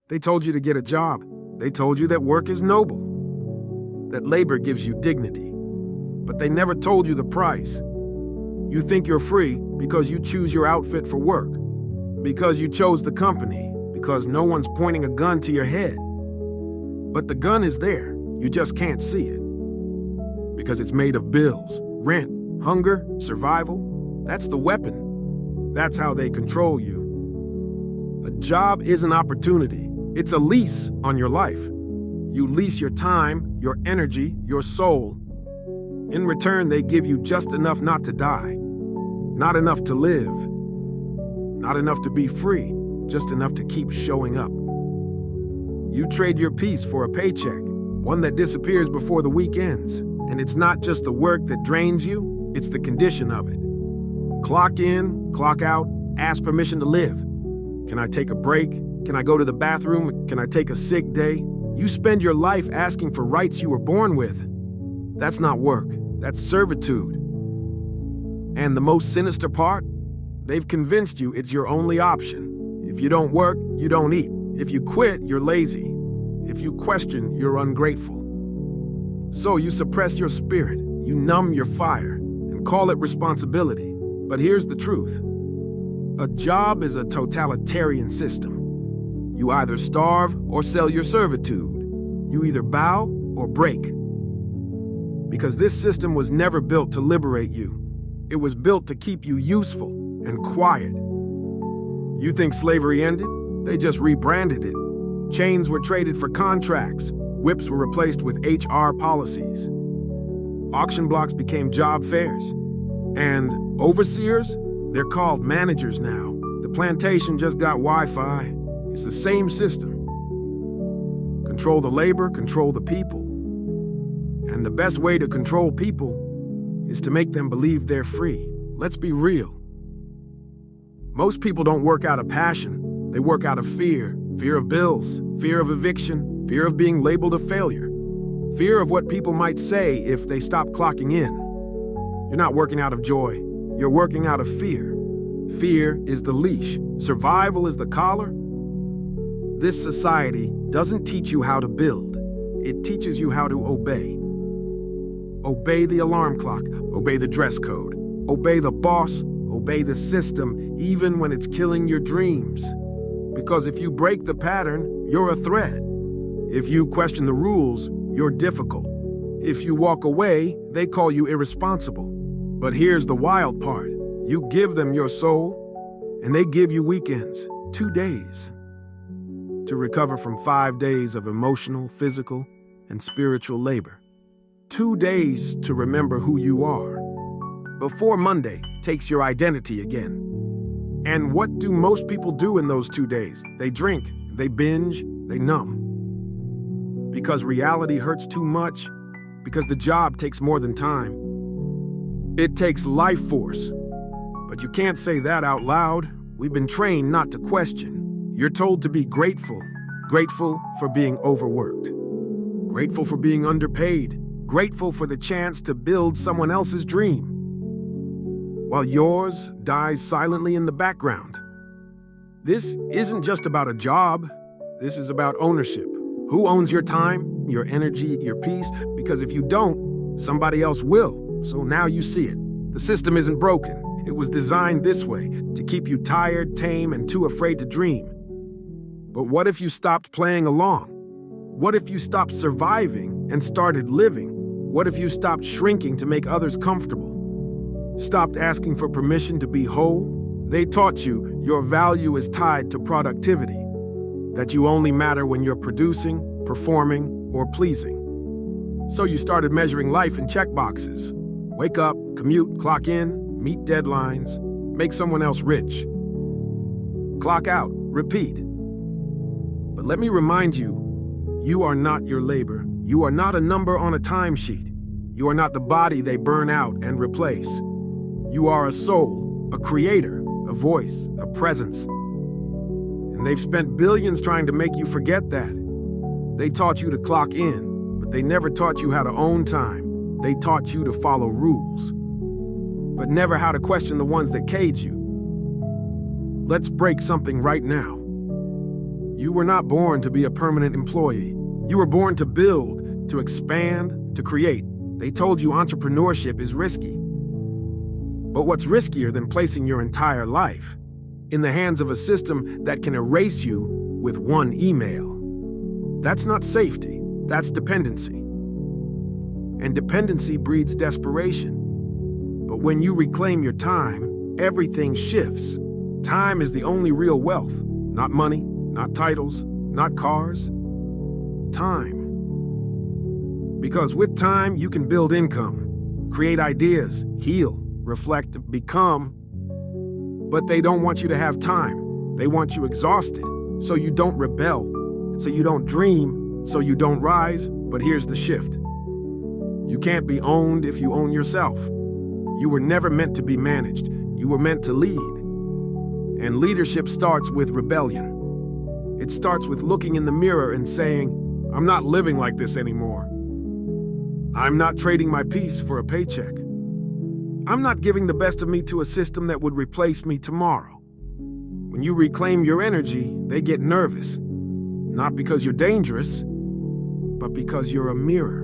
They told you to get a job. They told you that work is noble, that labor gives you dignity. But they never told you the price. You think you're free because you choose your outfit for work, because you chose the company, because no one's pointing a gun to your head. But the gun is there, you just can't see it. Because it's made of bills, rent, hunger, survival. That's the weapon. That's how they control you. A job is an opportunity. It's a lease on your life. You lease your time, your energy, your soul. In return, they give you just enough not to die, not enough to live, not enough to be free, just enough to keep showing up. You trade your peace for a paycheck, one that disappears before the week ends. And it's not just the work that drains you, it's the condition of it. Clock in, clock out, ask permission to live. Can I take a break? Can I go to the bathroom? Can I take a sick day? You spend your life asking for rights you were born with. That's not work, that's servitude. And the most sinister part? They've convinced you it's your only option. If you don't work, you don't eat. If you quit, you're lazy. If you question, you're ungrateful. So you suppress your spirit, you numb your fire, and call it responsibility. But here's the truth. A job is a totalitarian system. You either starve or sell your servitude. You either bow or break. Because this system was never built to liberate you. It was built to keep you useful and quiet. You think slavery ended? They just rebranded it. Chains were traded for contracts. Whips were replaced with HR policies. Auction blocks became job fairs. And overseers? They're called managers now. The plantation just got Wi-Fi. It's the same system. Control the labor, control the people. And the best way to control people is to make them believe they're free. Let's be real. Most people don't work out of passion. They work out of fear. Fear of bills, fear of eviction, fear of being labeled a failure, fear of what people might say if they stop clocking in. You're not working out of joy. You're working out of fear. Fear is the leash. Survival is the collar. This society doesn't teach you how to build. It teaches you how to obey. Obey the alarm clock. Obey the dress code. Obey the boss. Obey the system, even when it's killing your dreams. Because if you break the pattern, you're a threat. If you question the rules, you're difficult. If you walk away, they call you irresponsible. But here's the wild part. You give them your soul, and they give you weekends, 2 days, to recover from 5 days of emotional, physical, and spiritual labor. 2 days to remember who you are, before Monday takes your identity again. And what do most people do in those 2 days? They drink, they binge, they numb. Because reality hurts too much, because the job takes more than time. It takes life force. But you can't say that out loud. We've been trained not to question. You're told to be grateful. Grateful for being overworked. Grateful for being underpaid. Grateful for the chance to build someone else's dream, while yours dies silently in the background. This isn't just about a job. This is about ownership. Who owns your time, your energy, your peace? Because if you don't, somebody else will. So now you see it. The system isn't broken. It was designed this way, to keep you tired, tame, and too afraid to dream. But what if you stopped playing along? What if you stopped surviving and started living? What if you stopped shrinking to make others comfortable? Stopped asking for permission to be whole? They taught you your value is tied to productivity, that you only matter when you're producing, performing, or pleasing. So you started measuring life in checkboxes. Wake up, commute, clock in, meet deadlines, make someone else rich. Clock out, repeat. But let me remind you, you are not your labor. You are not a number on a timesheet. You are not the body they burn out and replace. You are a soul, a creator, a voice, a presence. And they've spent billions trying to make you forget that. They taught you to clock in, but they never taught you how to own time. They taught you to follow rules, but never how to question the ones that cage you. Let's break something right now. You were not born to be a permanent employee. You were born to build, to expand, to create. They told you entrepreneurship is risky. But what's riskier than placing your entire life in the hands of a system that can erase you with one email? That's not safety, that's dependency. And dependency breeds desperation. But when you reclaim your time, everything shifts. Time is the only real wealth. Not money, not titles, not cars. Time. Because with time, you can build income, create ideas, heal, reflect, become. But they don't want you to have time. They want you exhausted, so you don't rebel, so you don't dream, so you don't rise. But here's the shift. You can't be owned if you own yourself. You were never meant to be managed. You were meant to lead. And leadership starts with rebellion. It starts with looking in the mirror and saying, I'm not living like this anymore. I'm not trading my peace for a paycheck. I'm not giving the best of me to a system that would replace me tomorrow. When you reclaim your energy, they get nervous. Not because you're dangerous, but because you're a mirror.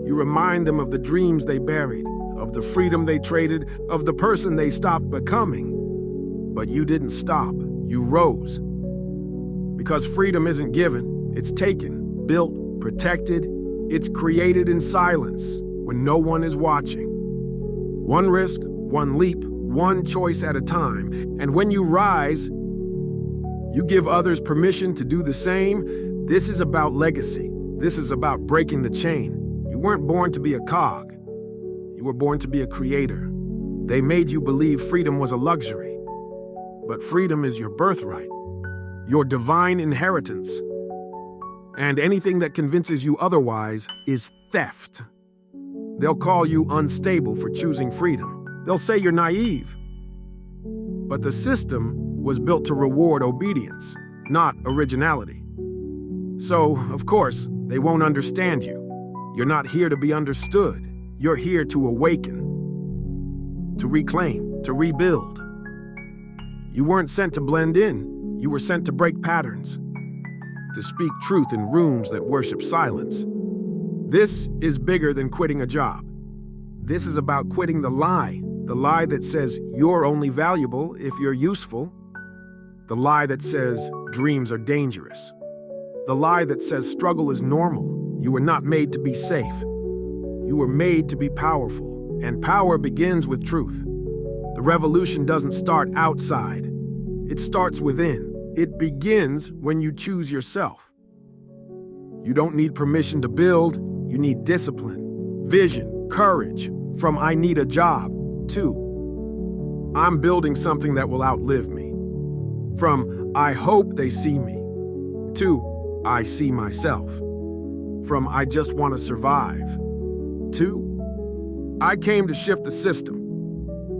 You remind them of the dreams they buried, of the freedom they traded, of the person they stopped becoming. But you didn't stop. You rose. Because freedom isn't given, it's taken, built, protected. It's created in silence when no one is watching. One risk, one leap, one choice at a time. And when you rise, you give others permission to do the same. This is about legacy. This is about breaking the chain. You weren't born to be a cog. You were born to be a creator. They made you believe freedom was a luxury. But freedom is your birthright, your divine inheritance. And anything that convinces you otherwise is theft. They'll call you unstable for choosing freedom. They'll say you're naive. But the system was built to reward obedience, not originality. So, of course, they won't understand you. You're not here to be understood. You're here to awaken, to reclaim, to rebuild. You weren't sent to blend in. You were sent to break patterns, to speak truth in rooms that worship silence. This is bigger than quitting a job. This is about quitting the lie that says you're only valuable if you're useful, the lie that says dreams are dangerous, the lie that says struggle is normal. You were not made to be safe. You were made to be powerful, and power begins with truth. The revolution doesn't start outside. It starts within. It begins when you choose yourself. You don't need permission to build. You need discipline, vision, courage. From I need a job to I'm building something that will outlive me. From I hope they see me to I see myself. From I just want to survive to I came to shift the system.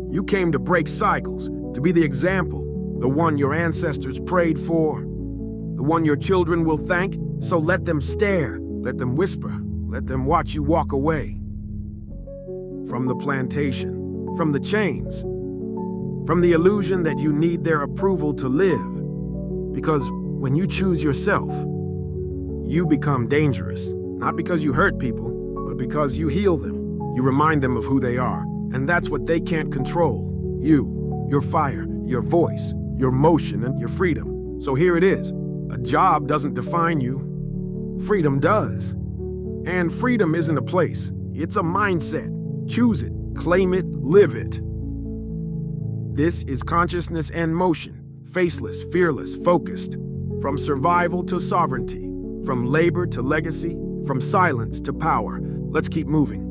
You came to break cycles, to be the example, the one your ancestors prayed for, the one your children will thank. So let them stare, let them whisper, let them watch you walk away. From the plantation, from the chains, from the illusion that you need their approval to live. Because when you choose yourself, you become dangerous, not because you hurt people, but because you heal them. You remind them of who they are, and that's what they can't control. You, your fire, your voice, your motion, and your freedom. So here it is. A job doesn't define you. Freedom does. And freedom isn't a place. It's a mindset. Choose it, claim it, live it. This is consciousness and motion. Faceless, fearless, focused. From survival to sovereignty. From labor to legacy. From silence to power. Let's keep moving.